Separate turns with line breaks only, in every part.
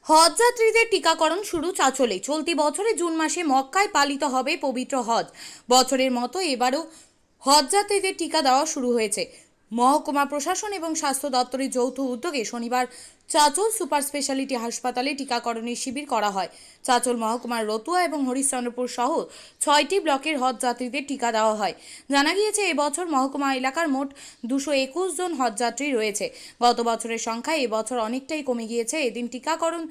হজযাত্রীদের টিকাকরণ শুরু চাঁচলে। চলতি বছরে জুন মাসে মক্কায় পালিত হবে পবিত্র হজ। বছরের মতো এবারও হজযাত্রীদের টিকা দেওয়া শুরু হয়েছে। মহকুমা প্রশাসন এবং স্বাস্থ্য দপ্তরের যৌথ উদ্যোগে শনিবার চাঁচল সুপার স্পেশালিটি হাসপাতালে টিকাকরণের শিবির করা হয়। চাঁচল মহকুমার রতুয়া এবং হরিশ্চন্দ্রপুর সহ ৬টি ব্লকের হজযাত্রীদের টিকা দেওয়া হয়। জানা গিয়েছে, এবছর মহকুমা এলাকার মোট ২২১ জন হজযাত্রী রয়েছে। গত বছরের সংখ্যায় এবছর অনেকটাই কমে গিয়েছে। এদিন টিকাকরণ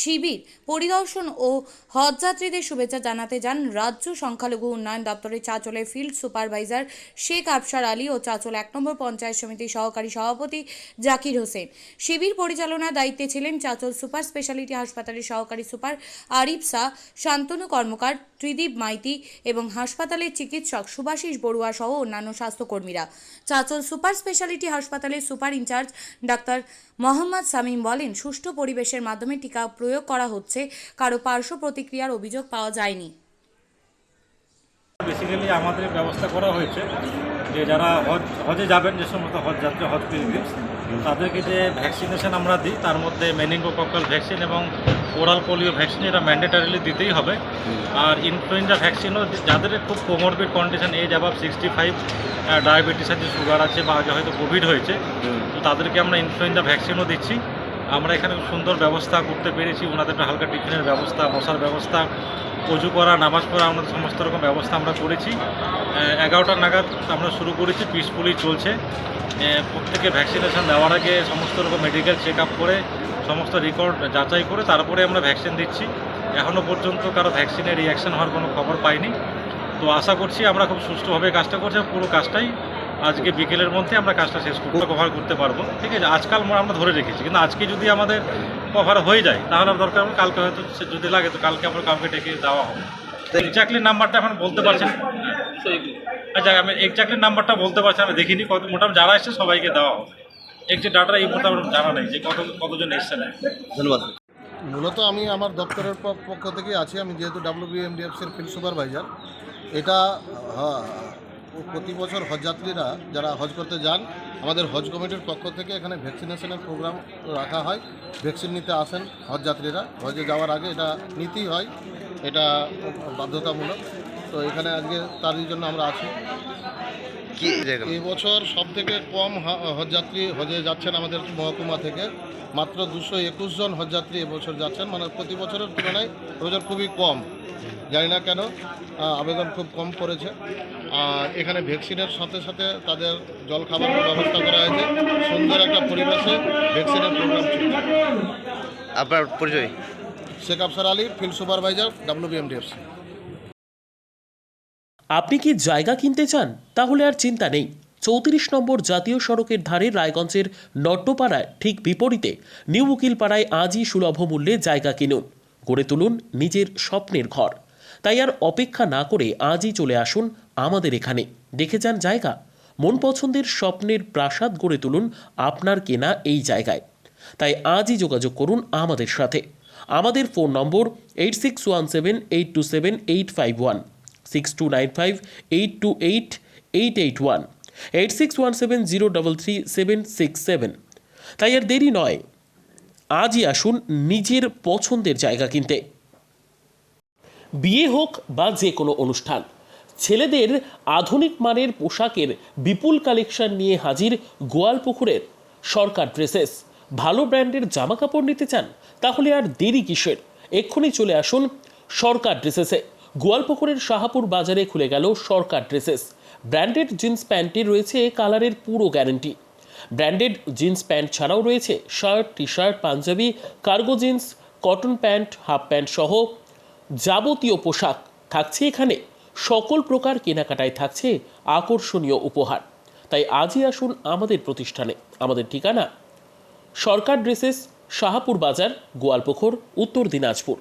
শিবির পরিদর্শন ও হজযাত্রীদের শুভেচ্ছা জানাতে যান রাজ্য সংখ্যালঘু উন্নয়ন দপ্তরের চাঁচলের ফিল্ড সুপারভাইজার শেখ আফসার আলী ও চাঁচল ১ নম্বর পঞ্চায়েত সমিতির সহকারী সভাপতি জাকির হোসেন। শিবির পরিচালনার দায়িত্বে ছিলেন চাঁচল সুপার স্পেশালিটি হাসপাতালের সহকারী সুপার আরিফ শাহ, শান্তনু কর্মকার, ত্রিদীপ মাইতি এবং হাসপাতালের চিকিৎসক সুভাষিস বড়ুয়া সহ অন্যান্য স্বাস্থ্যকর্মীরা। চাঁচল সুপার স্পেশালিটি হাসপাতালের super incharge doctor Mohammad Shamim বলেন, সুষ্ঠু পরিবেশের মাধ্যমে টিকা প্রয়োগ করা হচ্ছে, কারো পার্শ্ব প্রতিক্রিয়ার অভিযোগ পাওয়া যায়নি।
বেসিক্যালি আমাদের ব্যবস্থা করা হয়েছে যে যারা হজে যাবেন, যে সমস্ত হজযাত্রী, হজ পিলগ্রিমস, তাদেরকে যে ভ্যাকসিনেশন আমরা দিই তার মধ্যে মেনিঙ্গোকক্কাল ভ্যাকসিন এবং ওরাল পোলিও ভ্যাকসিন এটা ম্যান্ডেটারিলি দিতেই হবে। আর ইনফ্লুয়েঞ্জা ভ্যাকসিনও যাদের খুব comorbid condition, age above 65, diabetes আছে, সুগার আছে বা হয়তো কোভিড হয়েছে, তো তাদেরকে আমরা ইনফ্লুয়েঞ্জা ভ্যাকসিনও দিচ্ছি। আমরা এখানে সুন্দর ব্যবস্থা করতে পেরেছি। ওনাদের হালকা টিফিনের ব্যবস্থা, বসার ব্যবস্থা, অজু করা, নামাজ পড়া, আমাদের সমস্ত রকম ব্যবস্থা আমরা করেছি। 11টা নাগাদ আমরা শুরু করেছি, পিসফুলি চলছে। প্রত্যেকে ভ্যাকসিনেশন দেওয়ার আগে সমস্ত রকম মেডিকেল চেক আপ করে, সমস্ত রেকর্ড যাচাই করে তারপরে আমরা ভ্যাকসিন দিচ্ছি। এখনও পর্যন্ত কারো ভ্যাকসিনের রিয়াকশন হওয়ার কোনো খবর পাইনি। তো আশা করছি আমরা খুব সুষ্ঠুভাবে কাজটা করছি। পুরো কাজটাই আজকে বিকেলের মধ্যে আমরা কাজটা শেষ কভার করতে পারবো। ঠিক আছে, আজকাল আমরা ধরে রেখেছি, কিন্তু আজকে যদি আমাদের কভার হয়ে যায় তাহলে দরকার হবে কালকে, হয়তো যদি লাগে তো কালকে আমরা কাউকে ডেকে দেওয়া হবে। এক্স্যাক্টলি নাম্বারটা এখন বলতে পারছেন? আচ্ছা, আমি এক্স্যাক্টলি নাম্বারটা বলতে পারছি, আমি দেখিনি। মোটামুটি যারা এসছে সবাইকে দেওয়া হবে। এক্সাক্ট ডাটা এই মুহূর্তে আমার জানা নেই যে কতজন এসছে না।
ধন্যবাদ।
মূলত আমি আমার দপ্তরের পক্ষ থেকে আছি, আমি যেহেতু WBMDFCর ফিল্ড সুপারভাইজার। এটা প্রতি বছর হজযাত্রীরা যারা হজ করতে যান, আমাদের হজ কমিটির পক্ষ থেকে এখানে ভ্যাকসিনেশনের প্রোগ্রাম রাখা হয়। ভ্যাকসিন নিতে আসেন হজযাত্রীরা, হজে যাওয়ার আগে এটা নিতেই হয়, বাধ্যতামূলক। তো এখানে আজকে তারই জন্য আমরা আছি। এই বছর সব থেকে কম হজযাত্রী হজে যাচ্ছেন আমাদের মহকুমা থেকে। মাত্র 221 জন হজযাত্রী এবছর যাচ্ছেন, মানে প্রতি বছরের তুলনায় এবছর খুবই কম। জানি না কেন, আবেদন খুব কম পড়েছে। আর এখানে ভ্যাকসিনের সাথে সাথে তাদের জলখাবারের ব্যবস্থা করা হয়েছে। সুন্দর একটা পরিবেশে ভ্যাকসিনের প্রোগ্রাম চলছে।
আপনার পরিচয়?
Sheikh Afsar Ali, field supervisor, WBMDFC।
আপনি কি জায়গা কিনতে চান? তাহলে আর চিন্তা নেই। 34 নম্বর জাতীয় সড়কের ধারে রায়গঞ্জের নট্টপাড়ায় ঠিক বিপরীতে নিউ উকিলপাড়ায় আজই সুলভ মূল্যে জায়গা কিনুন, গড়ে তুলুন নিজের স্বপ্নের ঘর। তাই আর অপেক্ষা না করে আজই চলে আসুন আমাদের এখানে, দেখে যান জায়গা। মন পছন্দের স্বপ্নের প্রাসাদ গড়ে তুলুন আপনার কেনা এই জায়গায়। তাই আজই যোগাযোগ করুন আমাদের সাথে। আমাদের ফোন নম্বর 8617827851, 6295828881, 8617033767। তাই আর দেরি নয়, আজই আসুন নিজের পছন্দের জায়গা কিনতে। বিয়ে হোক বা যে কোনো অনুষ্ঠান, ছেলেদের আধুনিক মানের পোশাকের বিপুল কালেকশন নিয়ে হাজির গোয়ালপুকুরের সরকার ড্রেসেস। ভালো ব্র্যান্ডের জামা কাপড় নিতে চান? তাহলে আর দেরি কিসের? এক্ষুনি চলে আসুন সরকার ড্রেসেসে। গোয়ালপুকুরের শাহাপুর বাজারে খুলে গেল সরকার ড্রেসেস। ব্র্যান্ডেড জিন্স প্যান্টে রয়েছে কালারের পুরো গ্যারেন্টি। ব্র্যান্ডেড জিন্স প্যান্ট ছাড়াও রয়েছে shirt, T shirt, panjabi, cargo jeans, cotton pant, half pant সহ যাবতীয় পোশাক থাকছে এখানে। সকল প্রকার কেনাকাটায় থাকছে আকর্ষণীয় উপহার। তাই আজই আসুন আমাদের প্রতিষ্ঠানে। আমাদের ঠিকানা সরকার ড্রেসেস, শাহাপুর বাজার, গোয়ালপুকুর, উত্তর দিনাজপুর।